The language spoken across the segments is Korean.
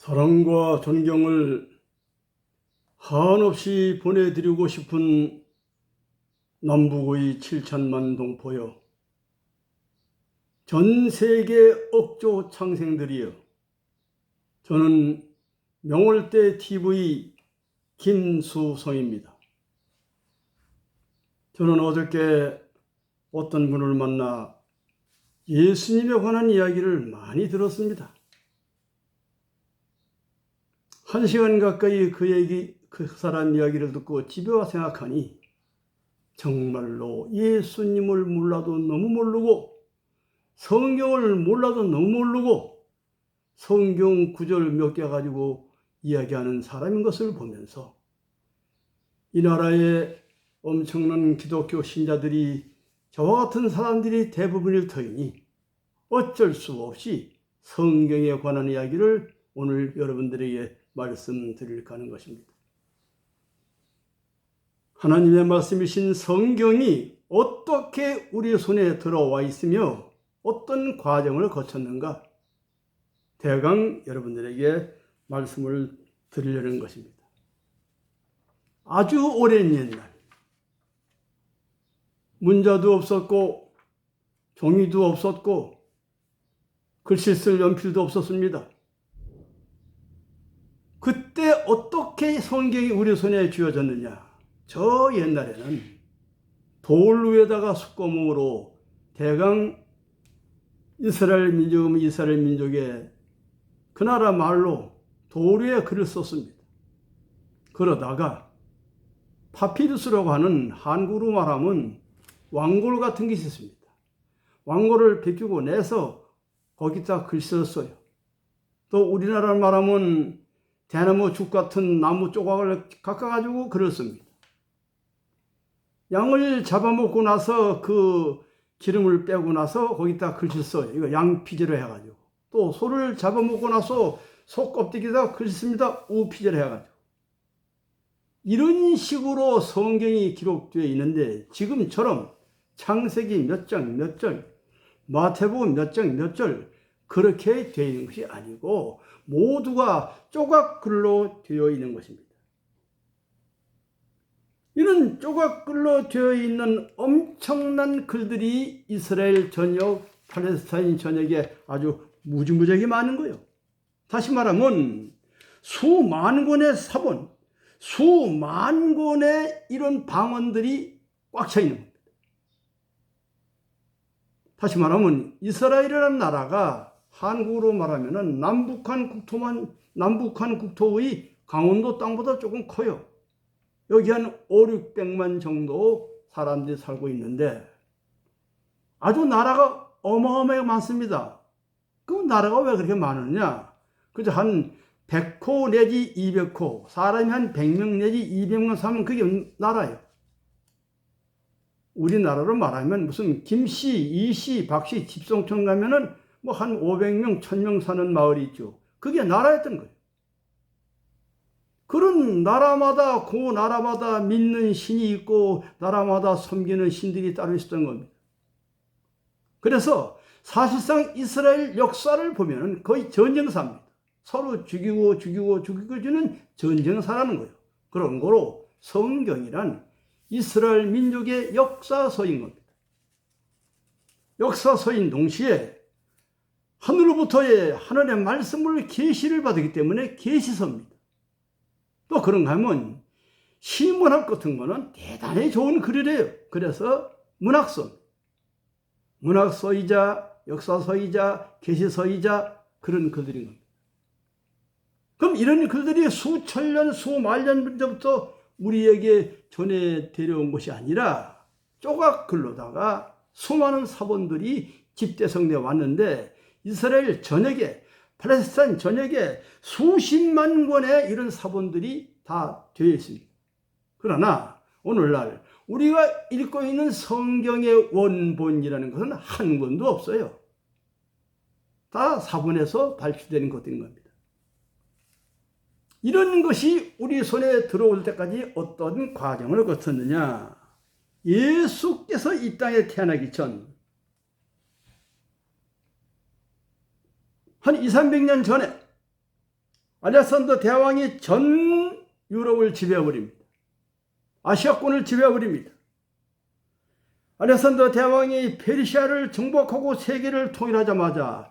사랑과 존경을 한없이 보내드리고 싶은 남북의 7천만 동포여, 전 세계 억조 창생들이여, 저는 명월대 TV 김수성입니다. 저는 어저께 어떤 분을 만나 예수님에 관한 이야기를 많이 들었습니다. 1시간 가까이 그 사람 이야기를 듣고 집에 와 생각하니 정말로 예수님을 몰라도 너무 모르고 성경을 몰라도 너무 모르고 성경 구절 몇 개 가지고 이야기하는 사람인 것을 보면서 이 나라에 엄청난 기독교 신자들이 저와 같은 사람들이 대부분일 터이니 어쩔 수 없이 성경에 관한 이야기를 오늘 여러분들에게 말씀드릴까 하는 것입니다. 하나님의 말씀이신 성경이 어떻게 우리 손에 들어와 있으며 어떤 과정을 거쳤는가, 대강 여러분들에게 말씀을 드리려는 것입니다. 아주 오랜 옛날, 문자도 없었고 종이도 없었고 글씨 쓸 연필도 없었습니다. 그때 어떻게 성경이 우리 손에 쥐어졌느냐? 저 옛날에는 돌 위에다가 숫구멍으로 대강 이스라엘 민족의 그 나라 말로 돌 위에 글을 썼습니다. 그러다가 파피루스라고 하는 한국으로 말하면 왕골 같은 것이 있습니다. 왕골을 벗기고 내서 거기다 글 썼어요. 또 우리나라 말하면 대나무 죽 같은 나무 조각을 깎아가지고 글을 씁니다. 양을 잡아먹고 나서 그 기름을 빼고 나서 거기다 글씨 써요. 이거 양피제로 해가지고. 또 소를 잡아먹고 나서 소 껍데기에다 글씨 씁니다. 우피제로 해가지고. 이런 식으로 성경이 기록되어 있는데 지금처럼 창세기 몇 장 몇 절, 마태복음 몇 장 몇 절 그렇게 되어 있는 것이 아니고 모두가 조각글로 되어 있는 것입니다. 이런 조각글로 되어 있는 엄청난 글들이 이스라엘 전역, 팔레스타인 전역에 아주 무지무지하게 많은 거예요. 다시 말하면 수만 권의 사본, 수만 권의 이런 방언들이 꽉 차 있는 겁니다. 다시 말하면 이스라엘이라는 나라가 한국으로 말하면 남북한 국토의 강원도 땅보다 조금 커요. 여기 한 500~600만 정도 사람들이 살고 있는데 아주 나라가 어마어마하게 많습니다. 그 나라가 왜 그렇게 많으냐? 그저 한 100호 내지 200호, 사람이 한 100명 내지 200명 사면 그게 나라예요. 우리나라로 말하면 무슨 김씨, 이씨, 박씨, 집성촌 가면은 뭐 한 500명, 1000명 사는 마을이 있죠. 그게 나라였던 거예요. 그런 나라마다, 그 나라마다 믿는 신이 있고 나라마다 섬기는 신들이 따로 있었던 겁니다. 그래서 사실상 이스라엘 역사를 보면은 거의 전쟁사입니다. 서로 죽이고 주는 전쟁사라는 거예요. 그런 거로 성경이란 이스라엘 민족의 역사서인 겁니다. 역사서인 동시에 하늘로부터의 하늘의 말씀을 계시를 받았기 때문에 계시서입니다. 또 그런가 하면 시문학 같은 거는 대단히 좋은 글이래요. 그래서 문학서이자 역사서이자 계시서이자 그런 글들인 겁니다. 그럼 이런 글들이 수천 년, 수만 년 전부터 우리에게 전해 데려온 것이 아니라 조각글로다가 수많은 사본들이 집대성되어 왔는데 이스라엘 전역에, 팔레스타인 전역에 수십만 권의 이런 사본들이 다 되어 있습니다. 그러나 오늘날 우리가 읽고 있는 성경의 원본이라는 것은 한 권도 없어요. 다 사본에서 발표되는 것들인 겁니다. 이런 것이 우리 손에 들어올 때까지 어떤 과정을 거쳤느냐? 예수께서 이 땅에 태어나기 전 한 200~300년 전에 알렉산더 대왕이 전 유럽을 지배해버립니다. 아시아권을 지배해버립니다. 알렉산더 대왕이 페르시아를 정복하고 세계를 통일하자마자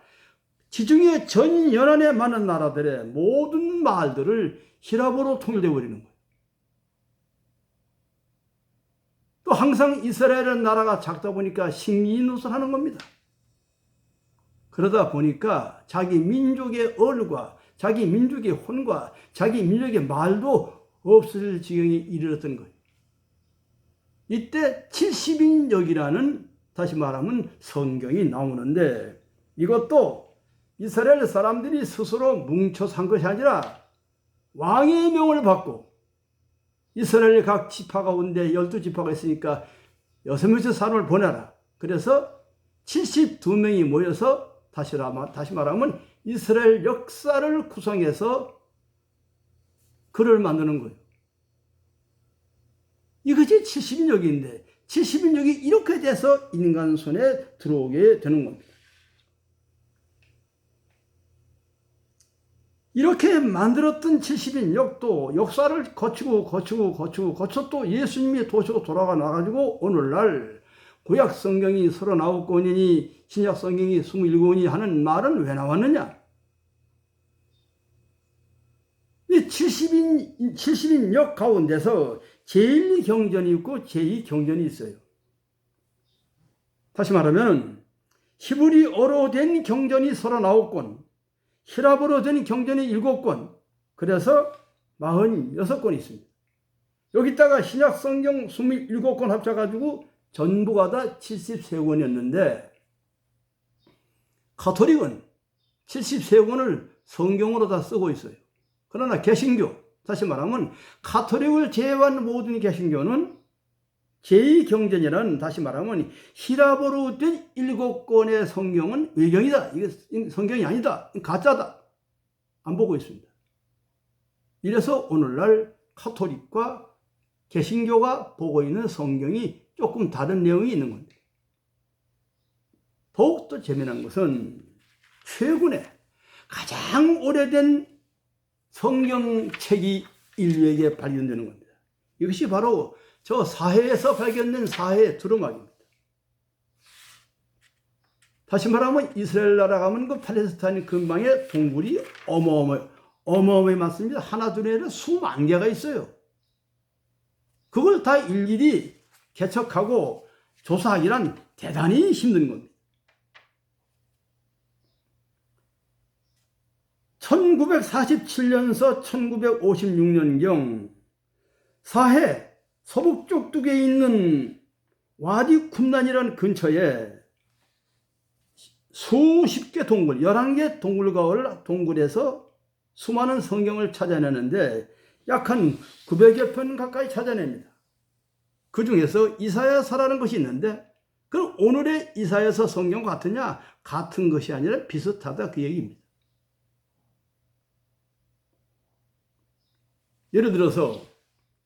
지중해 전 연안에 많은 나라들의 모든 마을들을 히랍으로 통일되어 버리는 거예요. 또 항상 이스라엘은 나라가 작다 보니까 식민노릇하는 겁니다. 그러다 보니까 자기 민족의 얼과 자기 민족의 혼과 자기 민족의 말도 없을 지경에 이르렀던 거예요. 이때 70인역이라는 다시 말하면 성경이 나오는데 이것도 이스라엘 사람들이 스스로 뭉쳐서 한 것이 아니라 왕의 명을 받고 이스라엘 각 지파 가운데 12지파가 있으니까 6명의 사람을 보내라. 그래서 72명이 모여서 다시 말하면 이스라엘 역사를 구성해서 글을 만드는 거예요. 이것이 70인역인데 70인역이 이렇게 돼서 인간 손에 들어오게 되는 겁니다. 이렇게 만들었던 70인역도 역사를 거치고 또 예수님이 도시로 돌아가 나가지고 오늘날 구약 성경이 39권이니 신약 성경이 27권이 하는 말은 왜 나왔느냐? 이 70인역 가운데서 제1경전이 있고 제2경전이 있어요. 다시 말하면 히브리어로 된 경전이 39권, 히랍어로 된 경전이 7권, 그래서 46권이 있습니다. 여기다가 신약 성경 27권 합쳐가지고 전부가 다 73권이었는데 가톨릭은 73권을 성경으로 다 쓰고 있어요. 그러나 개신교, 다시 말하면 가톨릭을 제외한 모든 개신교는 제2경전이라는 다시 말하면 히랍어로 된 7권의 성경은 외경이다. 이게 성경이 아니다. 가짜다. 안 보고 있습니다. 이래서 오늘날 가톨릭과 개신교가 보고 있는 성경이 조금 다른 내용이 있는 겁니다. 더욱더 재미난 것은 최근에 가장 오래된 성경책이 인류에게 발견되는 겁니다. 이것이 바로 저 사해에서 발견된 사해 두루마기입니다. 다시 말하면 이스라엘 나라 가면 그 팔레스타인 근방에 동굴이 어마어마해 맞습니다. 하나 둘이 아니라 수만 개가 있어요. 그걸 다 일일이 개척하고 조사하기란 대단히 힘든 겁니다. 1947년서 1956년경 사해 서북쪽 뚝에 있는 와디 쿰란이라는 근처에 수십 개 동굴, 11개 동굴에서 수많은 성경을 찾아내는데 약 한 900여 편 가까이 찾아냅니다. 그 중에서 이사야서라는 것이 있는데 그럼 오늘의 이사야서 성경 같으냐? 같은 것이 아니라 비슷하다 그 얘기입니다. 예를 들어서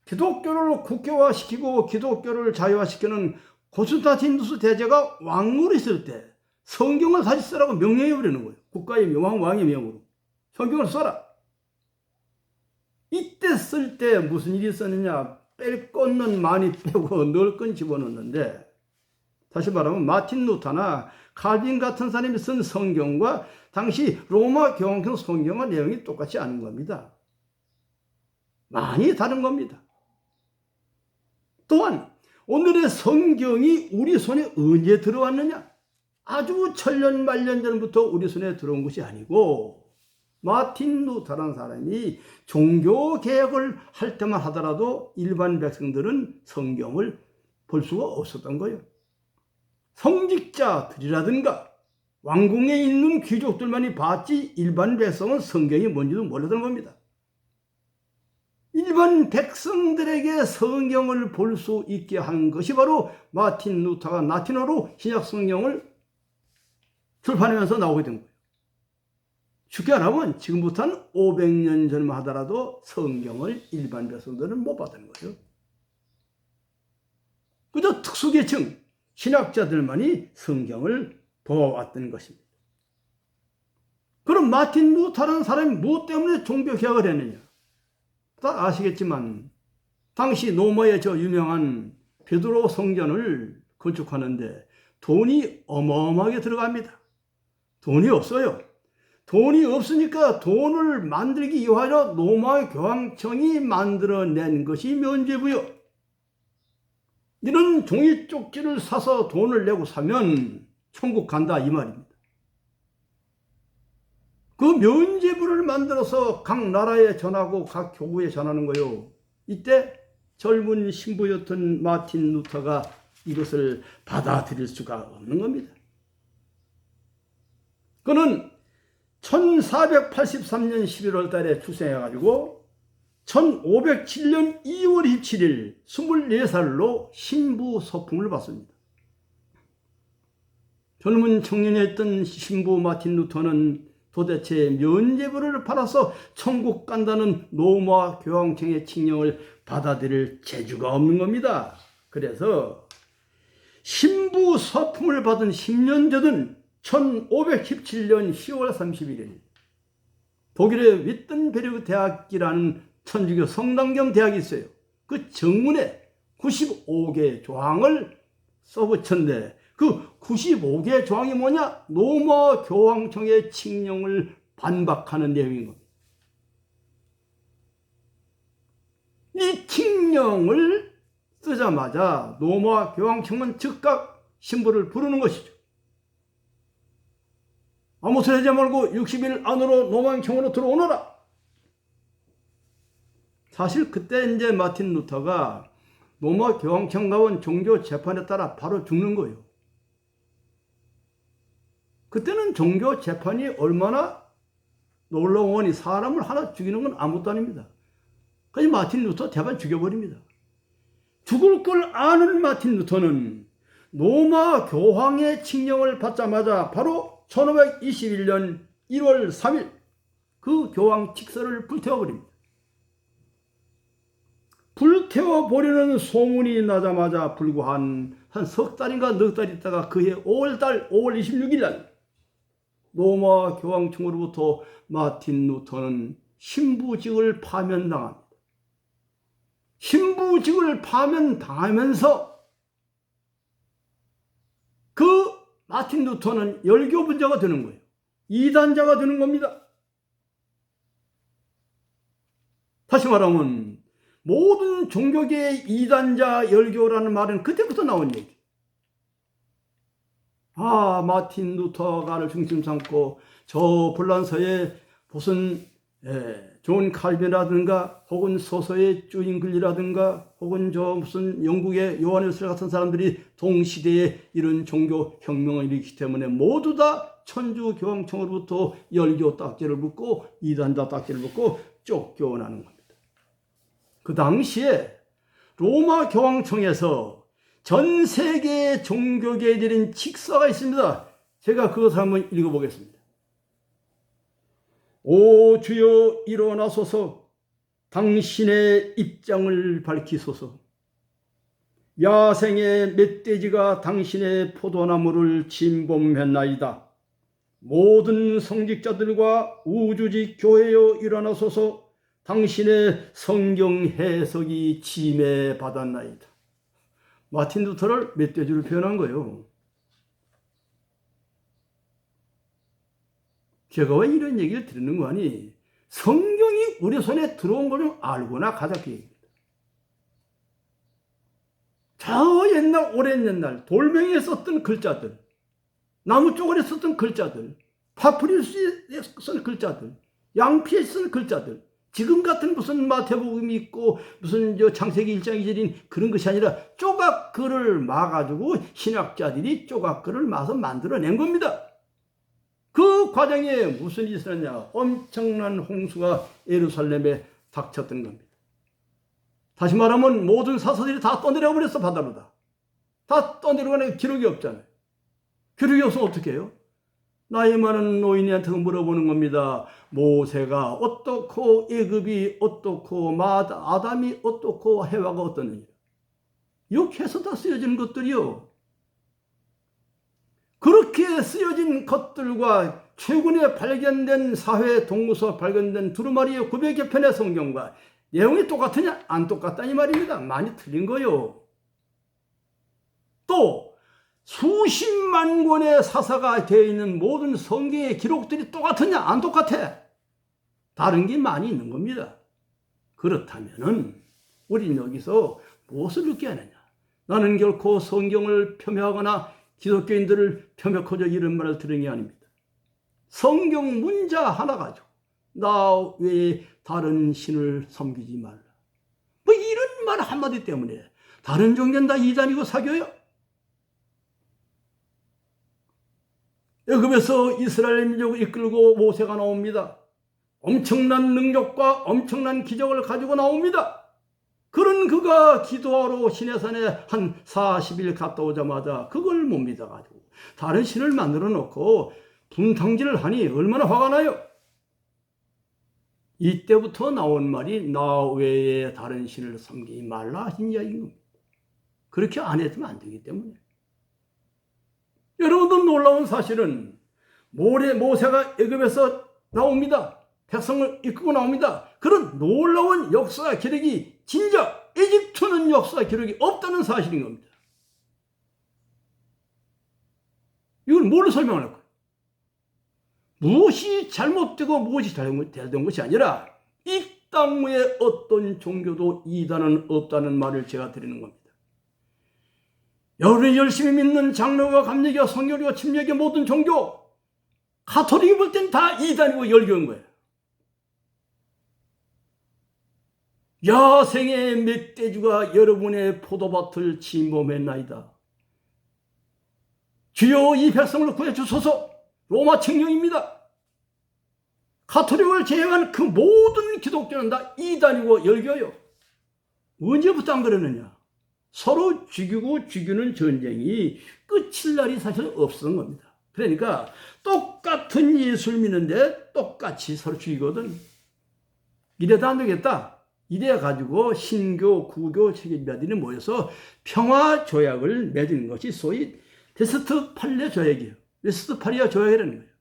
기독교를 국교화시키고 기독교를 자유화시키는 고스탄티누스 대제가 왕으로 있을 때 성경을 다시 쓰라고 명령해버리는 거예요. 국가의 왕의 명으로. 성경을 써라. 이때 쓸 때 무슨 일이 있었느냐? 뺄 것은 많이 빼고 넣을 건 집어넣는데 다시 말하면 마틴 루터나 칼빈 같은 사람이 쓴 성경과 당시 로마 교황청 성경과 내용이 똑같지 않은 겁니다. 많이 다른 겁니다. 또한 오늘의 성경이 우리 손에 언제 들어왔느냐? 아주 천년 만년 전부터 우리 손에 들어온 것이 아니고 마틴 루터라는 사람이 종교 개혁을 할 때만 하더라도 일반 백성들은 성경을 볼 수가 없었던 거예요. 성직자들이라든가 왕궁에 있는 귀족들만이 봤지 일반 백성은 성경이 뭔지도 몰랐던 겁니다. 일반 백성들에게 성경을 볼 수 있게 한 것이 바로 마틴 루터가 라틴어로 신약 성경을 출판하면서 나오게 된 거예요. 쉽게 말하면 지금부터는 500년 전만 하더라도 성경을 일반 백성들은 못 받는 거예요. 그저 특수계층, 신학자들만이 성경을 보아왔던 것입니다. 그럼 마틴 루터라는 사람이 무엇 때문에 종교개혁을 했느냐? 다 아시겠지만 당시 로마의 저 유명한 베드로 성전을 건축하는데 돈이 어마어마하게 들어갑니다. 돈이 없어요. 돈이 없으니까 돈을 만들기 위하여 로마 교황청이 만들어낸 것이 면죄부요. 이런 종이 쪽지를 사서 돈을 내고 사면 천국 간다 이 말입니다. 그 면죄부를 만들어서 각 나라에 전하고 각 교구에 전하는 거요. 이때 젊은 신부였던 마틴 루터가 이것을 받아들일 수가 없는 겁니다. 그는 1483년 11월 달에 출생해가지고 1507년 2월 27일 24살로 신부 서풍을 받습니다. 젊은 청년이었던 신부 마틴 루터는 도대체 면죄부를 팔아서 천국 간다는 로마 교황청의 칙령을 받아들일 재주가 없는 겁니다. 그래서 신부 서품을 받은 10년 전인 1517년 10월 31일 독일의 위텐베르그 대학이라는 천주교 성당경 대학이 있어요. 그 정문에 95개 조항을 써붙였는데 그 95개 조항이 뭐냐? 로마 교황청의 칙령을 반박하는 내용인 겁니다. 이 칙령을 쓰자마자 로마 교황청은 즉각 신부를 부르는 것이죠. 아무 소리 하지 말고 60일 안으로 로마교황청으로 들어오너라. 사실 그때 이제 마틴 루터가 로마 교황청 가온 종교 재판에 따라 바로 죽는 거예요. 그때는 종교 재판이 얼마나 놀라우니 사람을 하나 죽이는 건 아무것도 아닙니다. 그래서 마틴 루터 대반 죽여버립니다. 죽을 걸 아는 마틴 루터는 로마 교황의 칙령을 받자마자 바로 1521년 1월 3일 그 교황 칙서를 불태워버립니다. 불태워버리는 소문이 나자마자 불과 한 석 달인가 넉 달 있다가 그해 5월 26일 날 로마 교황청으로부터 마틴 루터는 신부직을 파면당합니다. 신부직을 파면당하면서 그 마틴 루터는 열교분자가 되는 거예요. 이단자가 되는 겁니다. 다시 말하면 모든 종교계의 이단자 열교라는 말은 그때부터 나온 얘기. 마틴 루터가를 중심 삼고 저 불란서의 무슨 존 칼빈이라든가 혹은 소서의 쭈잉글리라든가 혹은 저 무슨 영국의 요한 웨슬리 같은 사람들이 동시대에 이런 종교 혁명을 일으키기 때문에 모두 다 천주 교황청으로부터 열교 딱지를 붙고 이단자 딱지를 붙고 쫓겨나는 겁니다. 그 당시에 로마 교황청에서 전 세계의 종교계에 내린 칙서가 있습니다. 제가 그것을 한번 읽어보겠습니다. 오 주여 일어나소서 당신의 입장을 밝히소서. 야생의 멧돼지가 당신의 포도나무를 침범했나이다. 모든 성직자들과 우주직 교회여 일어나소서. 당신의 성경 해석이 침해받았나이다. 마틴 루터를 멧돼지로 표현한 거예요. 제가 왜 이런 얘기를 드리는 거 아니? 성경이 우리 손에 들어온 걸 좀 알고나 가자 그 얘기입니다. 저 옛날 오랜 옛날 돌멩이에 썼던 글자들, 나무 쪼가리에 썼던 글자들, 파프리스에 쓴 글자들, 양피에 쓴 글자들, 지금 같은 무슨 마태복음이 있고 무슨 저 창세기 1장 2절인 그런 것이 아니라 조각글을 마가지고 신학자들이 조각글을 마서 만들어낸 겁니다. 그 과정에 무슨 일이 있었냐? 엄청난 홍수가 예루살렘에 닥쳤던 겁니다. 다시 말하면 모든 사서들이 다 떠내려 버렸어. 바다로 다 떠내려가는 기록이 없잖아요. 기록이 없으면 어떻게 해요? 나이 많은 노인한테 물어보는 겁니다. 모세가 어떻고 애굽이 어떻고 아담이 어떻고 해와가 어떠느냐. 이렇게 해서 다 쓰여진 것들이요. 그렇게 쓰여진 것들과 최근에 발견된 사회 동무서 발견된 두루마리의 900여 편의 성경과 내용이 똑같으냐? 안 똑같다니 말입니다. 많이 틀린 거요. 또 수십만 권의 사사가 되어 있는 모든 성경의 기록들이 똑같으냐? 안 똑같아. 다른 게 많이 있는 겁니다. 그렇다면은 우리는 여기서 무엇을 느껴야 하느냐? 나는 결코 성경을 폄훼하거나 기독교인들을 폄훼하자 이런 말을 들은 게 아닙니다. 성경 문자 하나 가지고 나 외에 다른 신을 섬기지 말라. 뭐 이런 말 한마디 때문에 다른 종교는 다 이단이고 사교예요. 애굽에서 이스라엘 민족을 이끌고 모세가 나옵니다. 엄청난 능력과 엄청난 기적을 가지고 나옵니다. 그런 그가 기도하러 시내산에 한 40일 갔다 오자마자 그걸 못 믿어가지고 다른 신을 만들어 놓고 분탕질을 하니 얼마나 화가 나요? 이때부터 나온 말이 나 외에 다른 신을 섬기지 말라 하신 이야기인 겁니다. 그렇게 안 했으면 안 되기 때문에. 여러분들 놀라운 사실은 모세가 애굽에서 나옵니다. 백성을 이끌고 나옵니다. 그런 놀라운 역사 기록이 진짜 이집트는 역사 기록이 없다는 사실인 겁니다. 이걸 뭘로 설명할 거예요? 무엇이 잘못되고 무엇이 잘못된 것이 아니라 이 땅 위에 어떤 종교도 이단은 없다는 말을 제가 드리는 겁니다. 여러분이 열심히 믿는 장로가 감리교와 성결교와 침례교 모든 종교 가톨릭이 볼 땐 다 이단이고 열교인 거예요. 야생의 멧돼지가 여러분의 포도밭을 침범했나이다. 주여 이 백성을 구해주소서. 로마 청령입니다. 가톨릭을 제외한 그 모든 기독교는 다 이단이고 열교요. 언제부터 안 그러느냐? 서로 죽이고 죽이는 전쟁이 끝일 날이 사실 없었던 겁니다. 그러니까 똑같은 예수를 믿는데 똑같이 서로 죽이거든. 이래도 안 되겠다. 이래 가지고 신교, 구교, 체계자들이 모여서 평화조약을 맺은 것이 소위 데스트팔레 조약이에요. 데스트팔리아 조약이라는 거예요.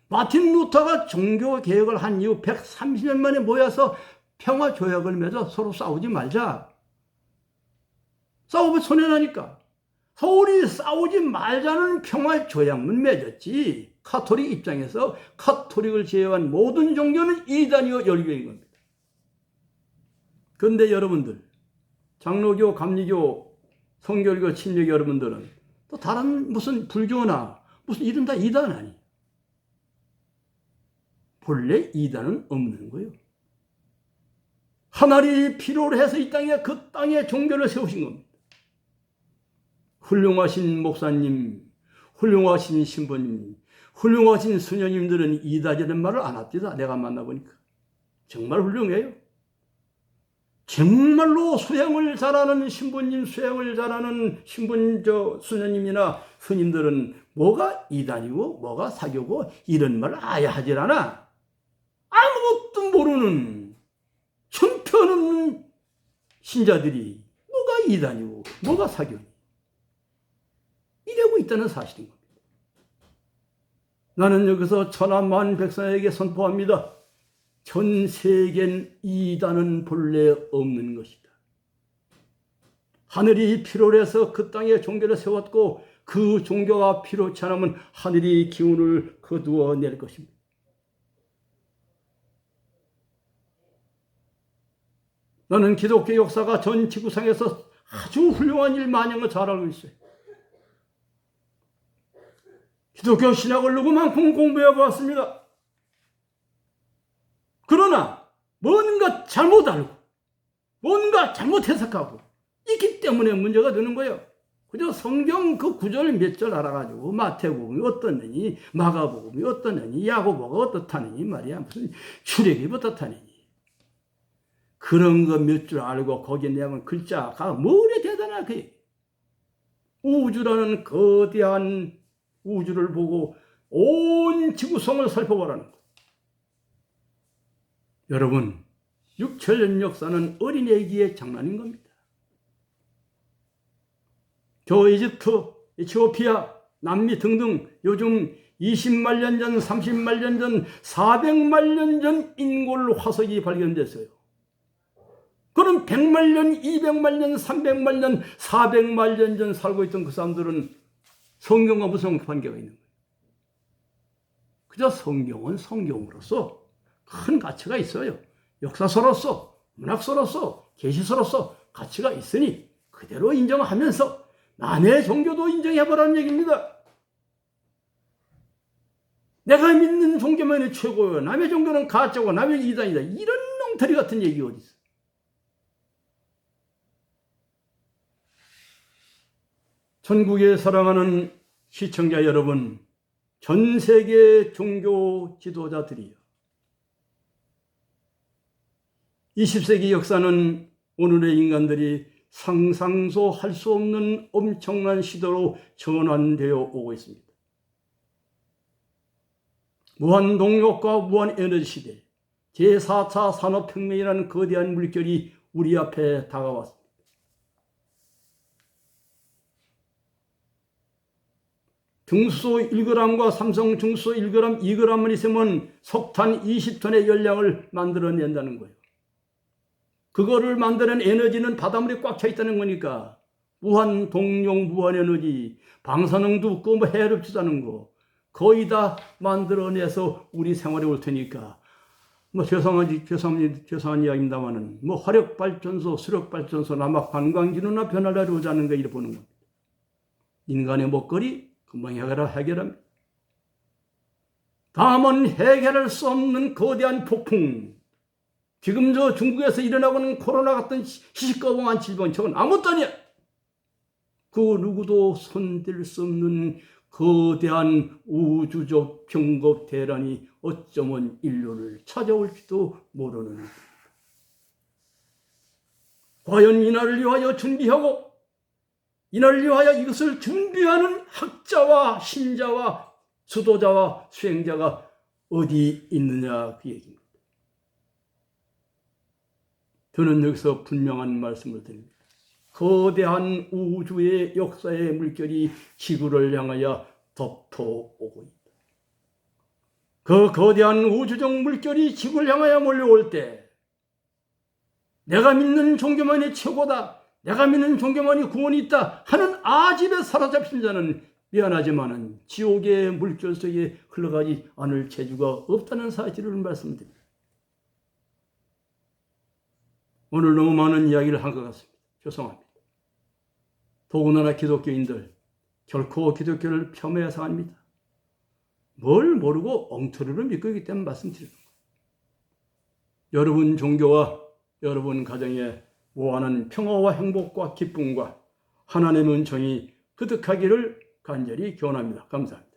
마틴 루터가 종교 개혁을 한 이후 130년 만에 모여서 평화조약을 맺어 서로 싸우지 말자. 싸우면 손해나니까. 서울이 싸우지 말자는 평화조약만 맺었지. 카톨릭 입장에서 카톨릭을 제외한 모든 종교는 이단이요 열교인 겁니다. 그런데 여러분들, 장로교, 감리교, 성결교, 침례교 여러분들은 또 다른 무슨 불교나 무슨 이런 다 이단 아니. 본래 이단은 없는 거예요. 하나님이 필요로 해서 이 땅에 그 땅에 종교를 세우신 겁니다. 훌륭하신 목사님, 훌륭하신 신부님, 훌륭하신 수녀님들은 이단이라는 말을 안 합니다. 내가 만나보니까. 정말 훌륭해요. 정말로 수행을 잘하는 신부님, 수행을 잘하는 수녀님이나 스님들은 뭐가 이단이고 뭐가 사교고 이런 말을 아예 하질 않아. 아무것도 모르는 형편없는 신자들이 뭐가 이단이고 뭐가 사교니 이러고 있다는 사실인 겁니다. 나는 여기서 천하만 백성에게 선포합니다. 전 세계는 이단은 본래 없는 것이다. 하늘이 필요로 해서 그 땅에 종교를 세웠고 그 종교가 필요치 않으면 하늘이 기운을 거두어 낼 것입니다. 나는 기독교 역사가 전 지구상에서 아주 훌륭한 일 마냥을 잘 알고 있어요. 기독교 신학을 누구만큼 공부해 보았습니다. 그러나 뭔가 잘못 알고 뭔가 잘못 해석하고 있기 때문에 문제가 되는 거예요. 그저 성경 그 구절 몇 절 알아가지고 마태복음이 어떠느니 마가복음이 어떠느니 야고보가 어떻다느니 말이야. 무슨 출애굽이 어떻다느니 그런 거 몇 줄 알고 거기에 내면 글자가 뭐래 대단하게 우주라는 거대한 우주를 보고 온 지구성을 살펴보라는 거. 여러분 6천년 역사는 어린애기의 장난인 겁니다. 저 이집트, 에티오피아, 남미 등등 요즘 20만 년 전, 30만 년 전, 400만 년 전 인골 화석이 발견됐어요. 그럼 100만 년, 200만 년, 300만 년, 400만 년 전 살고 있던 그 사람들은 성경과 무슨 관계가 있는 거예요? 그저 성경은 성경으로서 큰 가치가 있어요. 역사서로서, 문학서로서, 계시서로서 가치가 있으니 그대로 인정하면서 남의 종교도 인정해보라는 얘기입니다. 내가 믿는 종교만이 최고요. 남의 종교는 가짜고 남의 이단이다. 이런 엉터리 같은 얘기 어디 있어? 전국에 사랑하는 시청자 여러분, 전 세계 종교 지도자들이요. 20세기 역사는 오늘의 인간들이 상상도 할 수 없는 엄청난 시대로 전환되어 오고 있습니다. 무한 동력과 무한 에너지 시대, 제4차 산업혁명이라는 거대한 물결이 우리 앞에 다가왔습니다. 중수소 1g과 삼성 중수소 1g, 2g만 있으면 석탄 20톤의 열량을 만들어낸다는 거예요. 그거를 만드는 에너지는 바닷물에 꽉 차 있다는 거니까 무한 동력, 무한 에너지, 방사능도 없고 뭐 해롭지도 않은 거 거의 다 만들어내서 우리 생활에 올 테니까 뭐 죄송한 이야기입니다만은 뭐 화력발전소, 수력발전소, 아마 관광지로나 변화를 하자는 거 이렇게 보는 겁니다. 인간의 먹거리 금방 해결합니다. 다음은 해결할 수 없는 거대한 폭풍. 지금 저 중국에서 일어나고 있는 코로나 같은 시시꺼벙한 질병, 저건 아무것도 아니야. 그 누구도 손댈 수 없는 거대한 우주적 경급 대란이 어쩌면 인류를 찾아올지도 모르는. 과연 이날을 위하여 준비하고 이날을 위하여 이것을 준비하는 학자와 신자와 수도자와 수행자가 어디 있느냐 그 얘기입니다. 저는 여기서 분명한 말씀을 드립니다. 거대한 우주의 역사의 물결이 지구를 향하여 덮어오고 있다. 그 거대한 우주적 물결이 지구를 향하여 몰려올 때 내가 믿는 종교만이 최고다, 내가 믿는 종교만이 구원이 있다 하는 아집에 사로잡힌 자는 미안하지만은 지옥의 물결 속에 흘러가지 않을 재주가 없다는 사실을 말씀드립니다. 오늘 너무 많은 이야기를 한 것 같습니다. 죄송합니다. 더군다나 기독교인들 결코 기독교를 폄훼해서 아닙니다. 뭘 모르고 엉터리로 믿고 있기 때문에 말씀드리는 거예요. 여러분 종교와 여러분 가정에 무한한 평화와 행복과 기쁨과 하나님의 은총이 그득하기를 간절히 기원합니다. 감사합니다.